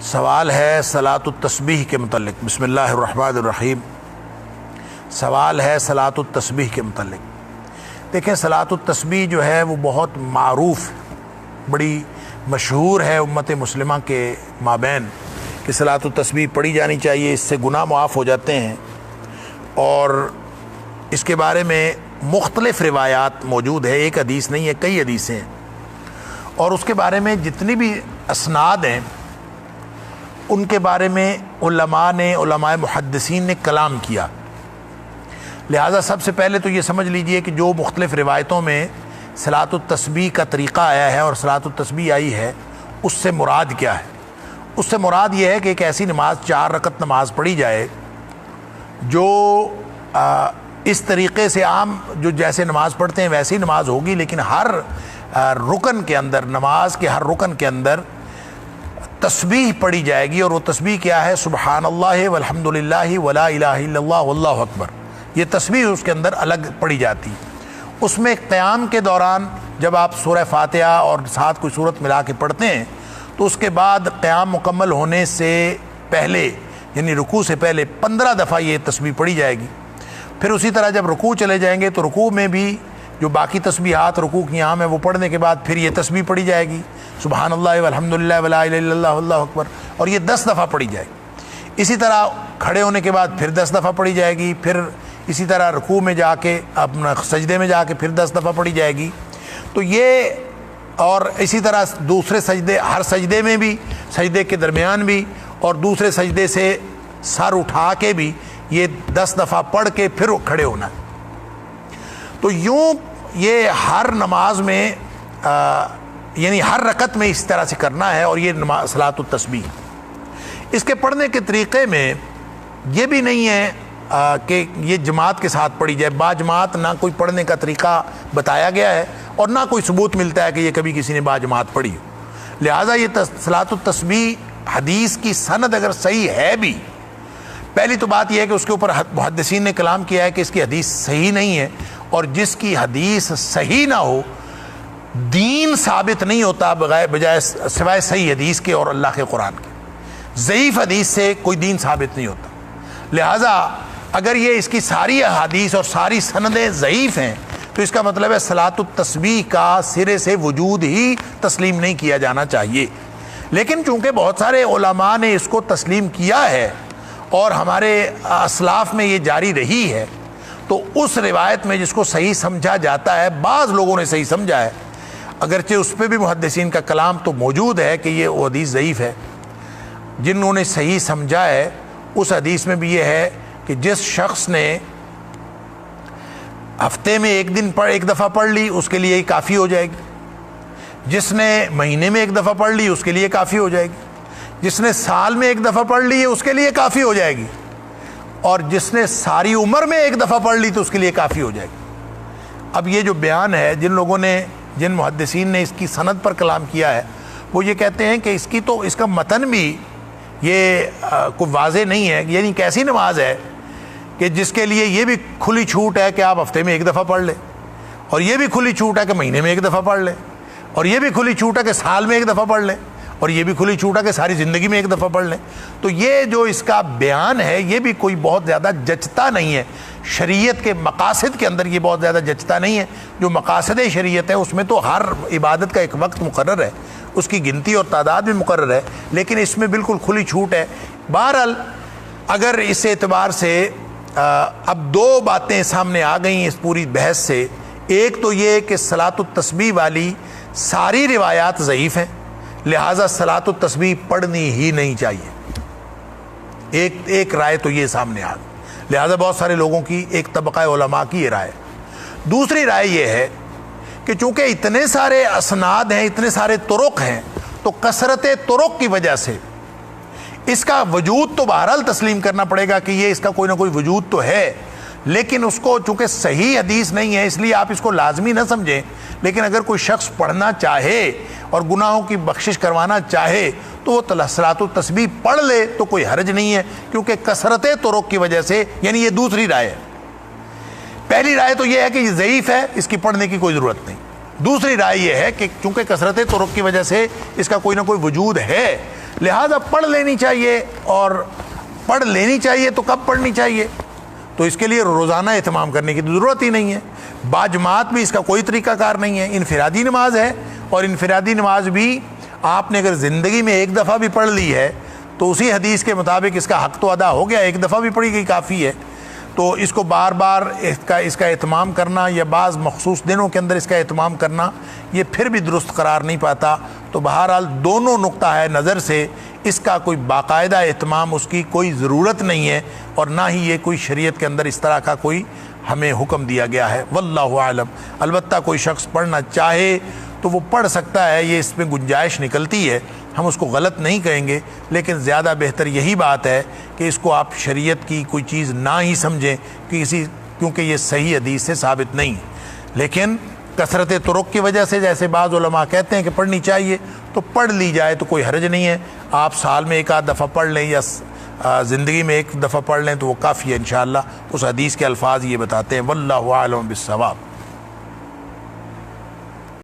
سوال ہے صلاۃ التسبیح کے متعلق۔ بسم اللہ الرحمن الرحیم۔ سوال ہے صلاۃ التسبیح کے متعلق۔ دیکھیں، صلاۃ التسبیح جو ہے وہ بہت معروف، بڑی مشہور ہے امت مسلمہ کے مابین کہ صلاۃ التسبیح پڑھی جانی چاہیے، اس سے گناہ معاف ہو جاتے ہیں، اور اس کے بارے میں مختلف روایات موجود ہے، ایک حدیث نہیں ہے، کئی حدیثیں ہیں، اور اس کے بارے میں جتنی بھی اسناد ہیں ان کے بارے میں علماء محدثین نے کلام کیا۔ لہٰذا سب سے پہلے تو یہ سمجھ لیجئے کہ جو مختلف روایتوں میں صلاۃ التسبیح کا طریقہ آیا ہے اور صلاۃ التسبیح آئی ہے، اس سے مراد کیا ہے۔ اس سے مراد یہ ہے کہ ایک ایسی نماز، 4 رکعت نماز پڑھی جائے جو اس طریقے سے عام جو جیسے نماز پڑھتے ہیں ویسی نماز ہوگی، لیکن ہر رکن کے اندر، نماز کے ہر رکن کے اندر تسبیح پڑھی جائے گی، اور وہ تسبیح کیا ہے؟ سبحان اللہ والحمد للہ ولا الہ الا اللہ واللہ اکبر۔ یہ تسبیح اس کے اندر الگ پڑھی جاتی۔ اس میں قیام کے دوران جب آپ سورہ فاتحہ اور ساتھ کوئی سورت ملا کے پڑھتے ہیں تو اس کے بعد قیام مکمل ہونے سے پہلے، یعنی رکوع سے پہلے 15 دفعہ یہ تسبیح پڑھی جائے گی۔ پھر اسی طرح جب رکوع چلے جائیں گے تو رکوع میں بھی جو باقی تسبیحات رکوع کی عام ہے وہ پڑھنے کے بعد پھر یہ تسبیح پڑھی جائے گی، سبحان اللہ والحمد للہ ولا الہ الا اللہ واللہ اکبر، اور یہ 10 دفعہ پڑھی جائے گی۔ اسی طرح کھڑے ہونے کے بعد پھر 10 دفعہ پڑھی جائے گی، پھر اسی طرح رکوع میں جا کے اپنا سجدے میں جا کے پھر 10 دفعہ پڑھی جائے گی۔ تو یہ، اور اسی طرح دوسرے سجدے، ہر سجدے میں بھی، سجدے کے درمیان بھی، اور دوسرے سجدے سے سر اٹھا کے بھی یہ 10 دفعہ پڑھ کے پھر کھڑے ہونا ہے۔ تو یوں یہ ہر نماز میں یعنی ہر رکعت میں اس طرح سے کرنا ہے، اور یہ صلاۃ التسبیح۔ اس کے پڑھنے کے طریقے میں یہ بھی نہیں ہے کہ یہ جماعت کے ساتھ پڑھی جائے، با جماعت نہ کوئی پڑھنے کا طریقہ بتایا گیا ہے، اور نہ کوئی ثبوت ملتا ہے کہ یہ کبھی کسی نے با جماعت پڑھی ہو۔ لہٰذا یہ صلاۃ التسبیح حدیث کی سند اگر صحیح ہے بھی، پہلی تو بات یہ ہے کہ اس کے اوپر محدثین نے کلام کیا ہے کہ اس کی حدیث صحیح نہیں ہے، اور جس کی حدیث صحیح نہ ہو، دین ثابت نہیں ہوتا بجائے سوائے صحیح حدیث کے اور اللہ کے قرآن کے۔ ضعیف حدیث سے کوئی دین ثابت نہیں ہوتا۔ لہٰذا اگر یہ اس کی ساری احادیث اور ساری سندیں ضعیف ہیں تو اس کا مطلب ہے صلاۃ التسبیح کا سرے سے وجود ہی تسلیم نہیں کیا جانا چاہیے۔ لیکن چونکہ بہت سارے علماء نے اس کو تسلیم کیا ہے اور ہمارے اسلاف میں یہ جاری رہی ہے، تو اس روایت میں جس کو صحیح سمجھا جاتا ہے، بعض لوگوں نے صحیح سمجھا ہے، اگرچہ اس پہ بھی محدثین کا کلام تو موجود ہے کہ یہ حدیث ضعیف ہے، جنہوں نے صحیح سمجھا ہے اس حدیث میں بھی یہ ہے کہ جس شخص نے ہفتے میں ایک دفعہ پڑھ لی اس کے لیے کافی ہو جائے گی، جس نے مہینے میں 1 دفعہ پڑھ لی اس کے لیے کافی ہو جائے گی، جس نے سال میں 1 دفعہ پڑھ لی ہے اس کے لیے کافی ہو جائے گی، اور جس نے ساری عمر میں 1 دفعہ پڑھ لی تو اس کے لیے کافی ہو جائے گی۔ اب یہ جو بیان ہے، جن محدثین نے اس کی سند پر کلام کیا ہے، وہ یہ کہتے ہیں کہ اس کا متن بھی یہ کوئی واضح نہیں ہے، یعنی کیسی نماز ہے کہ جس کے لیے یہ بھی کھلی چھوٹ ہے کہ آپ ہفتے میں 1 دفعہ پڑھ لیں، اور یہ بھی کھلی چھوٹ ہے کہ مہینے میں 1 دفعہ پڑھ لیں، اور یہ بھی کھلی چھوٹ ہے کہ سال میں 1 دفعہ پڑھ لیں، اور یہ بھی کھلی چھوٹ ہے کہ ساری زندگی میں 1 دفعہ پڑھ لیں۔ تو یہ جو اس کا بیان ہے یہ بھی کوئی بہت زیادہ جچتا نہیں ہے، شریعت کے مقاصد کے اندر یہ بہت زیادہ جچتا نہیں ہے۔ جو مقاصد شریعت ہے اس میں تو ہر عبادت کا ایک وقت مقرر ہے، اس کی گنتی اور تعداد بھی مقرر ہے، لیکن اس میں بالکل کھلی چھوٹ ہے۔ بہرحال اگر اس اعتبار سے اب 2 باتیں سامنے آ گئیں اس پوری بحث سے، ایک تو یہ کہ صلاۃ التسبیح والی ساری روایات ضعیف ہیں، لہٰذا صلاۃ التسبیح پڑھنی ہی نہیں چاہیے۔ ایک رائے تو یہ سامنے آ گئی، لہٰذا بہت سارے لوگوں کی، ایک طبقہ علماء کی یہ رائے۔ دوسری رائے یہ ہے کہ چونکہ اتنے سارے اسناد ہیں، اتنے سارے طرق ہیں، تو کثرت طرق کی وجہ سے اس کا وجود تو بہرحال تسلیم کرنا پڑے گا کہ یہ اس کا کوئی نہ کوئی وجود تو ہے، لیکن اس کو چونکہ صحیح حدیث نہیں ہے اس لیے آپ اس کو لازمی نہ سمجھیں۔ لیکن اگر کوئی شخص پڑھنا چاہے اور گناہوں کی بخشش کروانا چاہے تو وہ صلاۃ التسبیح پڑھ لے تو کوئی حرج نہیں ہے، کیونکہ کثرت طرق کی وجہ سے، یعنی یہ دوسری رائے ہے۔ پہلی رائے تو یہ ہے کہ یہ ضعیف ہے، اس کی پڑھنے کی کوئی ضرورت نہیں۔ دوسری رائے یہ ہے کہ چونکہ کثرت طرق کی وجہ سے اس کا کوئی نہ کوئی وجود ہے، لہٰذا پڑھ لینی چاہیے، اور پڑھ لینی چاہیے تو کب پڑھنی چاہیے؟ تو اس کے لیے روزانہ اہتمام کرنے کی ضرورت ہی نہیں ہے، باجماعت بھی اس کا کوئی طریقہ کار نہیں ہے، انفرادی نماز ہے، اور انفرادی نماز بھی آپ نے اگر زندگی میں ایک دفعہ بھی پڑھ لی ہے تو اسی حدیث کے مطابق اس کا حق تو ادا ہو گیا، ایک دفعہ بھی پڑھی گئی کافی ہے۔ تو اس کو بار بار اس کا اہتمام کرنا یا بعض مخصوص دنوں کے اندر اس کا اہتمام کرنا یہ پھر بھی درست قرار نہیں پاتا۔ تو بہرحال دونوں نقطہ ہے نظر سے اس کا کوئی باقاعدہ اہتمام اس کی کوئی ضرورت نہیں ہے، اور نہ ہی یہ کوئی شریعت کے اندر اس طرح کا کوئی ہمیں حکم دیا گیا ہے، واللہ عالم۔ البتہ کوئی شخص پڑھنا چاہے تو وہ پڑھ سکتا ہے، یہ اس میں گنجائش نکلتی ہے، ہم اس کو غلط نہیں کہیں گے، لیکن زیادہ بہتر یہی بات ہے کہ اس کو آپ شریعت کی کوئی چیز نہ ہی سمجھیں کیونکہ یہ صحیح حدیث سے ثابت نہیں۔ لیکن کثرت طرق کی وجہ سے جیسے بعض علماء کہتے ہیں کہ پڑھنی چاہیے تو پڑھ لی جائے تو کوئی حرج نہیں ہے، آپ سال میں ایک آدھ دفعہ پڑھ لیں یا زندگی میں ایک دفعہ پڑھ لیں تو وہ کافی ہے انشاءاللہ۔ اس حدیث کے الفاظ یہ بتاتے ہیں، واللہ اعلم بالصواب۔